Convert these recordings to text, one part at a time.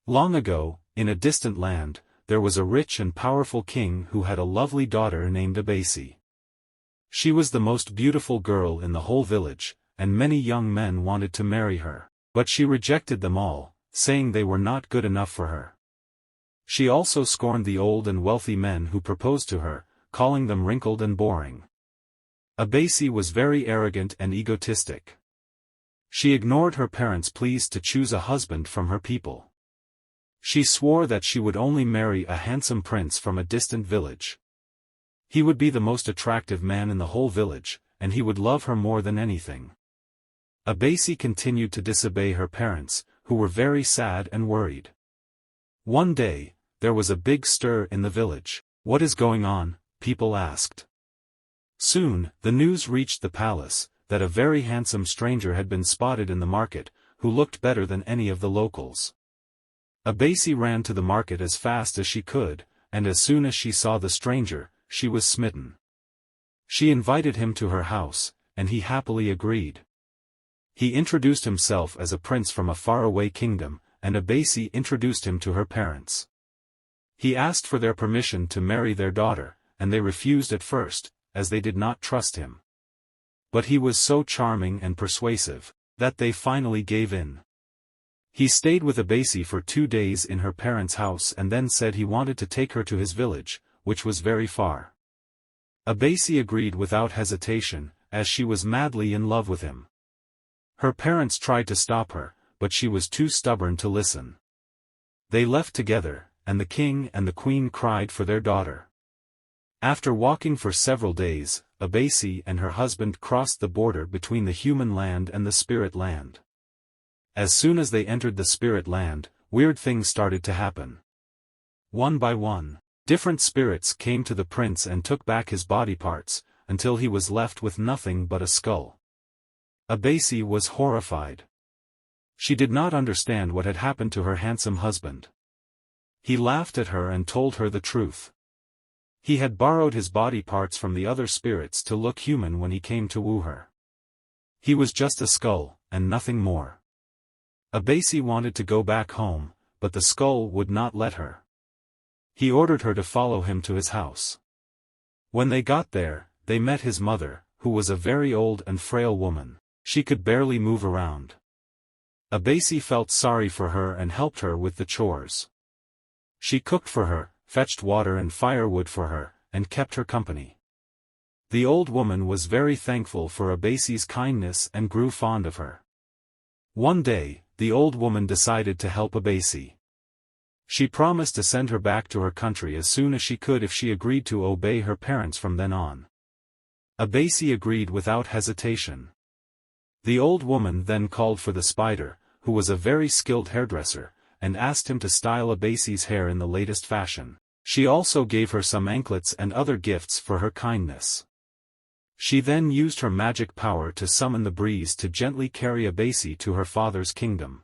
Long ago, in a distant land, there was a rich and powerful king who had a lovely daughter named Abasie. She was the most beautiful girl in the whole village, and many young men wanted to marry her, but she rejected them all, saying they were not good enough for her. She also scorned the old and wealthy men who proposed to her, calling them wrinkled and boring. Abasie was very arrogant and egotistic. She ignored her parents' pleas to choose a husband from her people. She swore that she would only marry a handsome prince from a distant village. He would be the most attractive man in the whole village, and he would love her more than anything. Abasie continued to disobey her parents, who were very sad and worried. One day, there was a big stir in the village. "What is going on?" people asked. Soon, the news reached the palace, that a very handsome stranger had been spotted in the market, who looked better than any of the locals. Abasie ran to the market as fast as she could, and as soon as she saw the stranger, she was smitten. She invited him to her house, and he happily agreed. He introduced himself as a prince from a faraway kingdom, and Abasie introduced him to her parents. He asked for their permission to marry their daughter, and they refused at first, as they did not trust him. But he was so charming and persuasive, that they finally gave in. He stayed with Abasie for 2 days in her parents' house and then said he wanted to take her to his village, which was very far. Abasie agreed without hesitation, as she was madly in love with him. Her parents tried to stop her, but she was too stubborn to listen. They left together, and the king and the queen cried for their daughter. After walking for several days, Abasie and her husband crossed the border between the human land and the spirit land. As soon as they entered the spirit land, weird things started to happen. One by one, different spirits came to the prince and took back his body parts, until he was left with nothing but a skull. Abasie was horrified. She did not understand what had happened to her handsome husband. He laughed at her and told her the truth. He had borrowed his body parts from the other spirits to look human when he came to woo her. He was just a skull, and nothing more. Abasie wanted to go back home, but the skull would not let her. He ordered her to follow him to his house. When they got there, they met his mother, who was a very old and frail woman. She could barely move around. Abasie felt sorry for her and helped her with the chores. She cooked for her, fetched water and firewood for her, and kept her company. The old woman was very thankful for Abasie's kindness and grew fond of her. One day, the old woman decided to help Abasie. She promised to send her back to her country as soon as she could if she agreed to obey her parents from then on. Abasie agreed without hesitation. The old woman then called for the spider, who was a very skilled hairdresser, and asked him to style Abasie's hair in the latest fashion. She also gave her some anklets and other gifts for her kindness. She then used her magic power to summon the breeze to gently carry Abasie to her father's kingdom.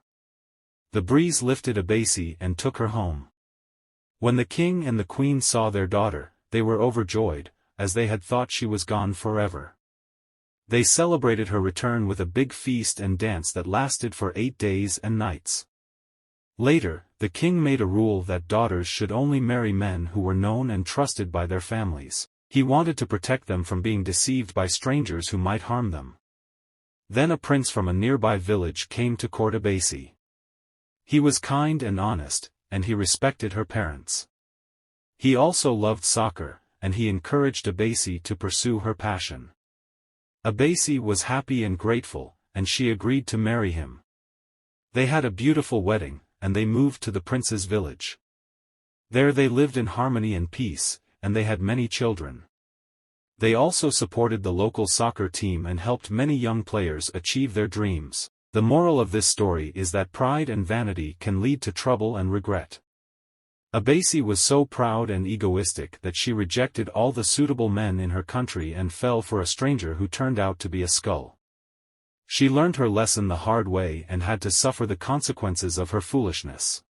The breeze lifted Abasie and took her home. When the king and the queen saw their daughter, they were overjoyed, as they had thought she was gone forever. They celebrated her return with a big feast and dance that lasted for 8 days and nights. Later, the king made a rule that daughters should only marry men who were known and trusted by their families. He wanted to protect them from being deceived by strangers who might harm them. Then a prince from a nearby village came to court Abasie. He was kind and honest, and he respected her parents. He also loved soccer, and he encouraged Abasie to pursue her passion. Abasie was happy and grateful, and she agreed to marry him. They had a beautiful wedding, and they moved to the prince's village. There they lived in harmony and peace, and they had many children. They also supported the local soccer team and helped many young players achieve their dreams. The moral of this story is that pride and vanity can lead to trouble and regret. Abasie was so proud and egoistic that she rejected all the suitable men in her country and fell for a stranger who turned out to be a skull. She learned her lesson the hard way and had to suffer the consequences of her foolishness.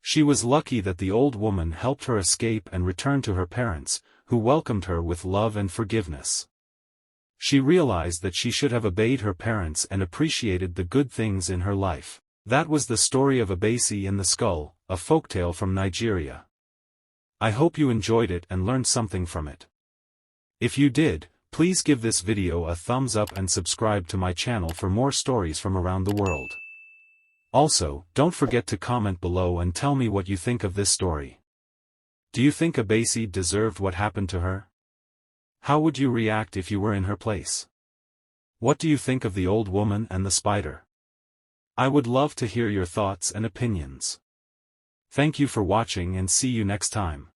She was lucky that the old woman helped her escape and return to her parents, who welcomed her with love and forgiveness. She realized that she should have obeyed her parents and appreciated the good things in her life. That was the story of Abasie and the Skull, a folktale from Nigeria. I hope you enjoyed it and learned something from it. If you did, please give this video a thumbs up and subscribe to my channel for more stories from around the world. Also, don't forget to comment below and tell me what you think of this story. Do you think Abasie deserved what happened to her? How would you react if you were in her place? What do you think of the old woman and the spider? I would love to hear your thoughts and opinions. Thank you for watching and see you next time.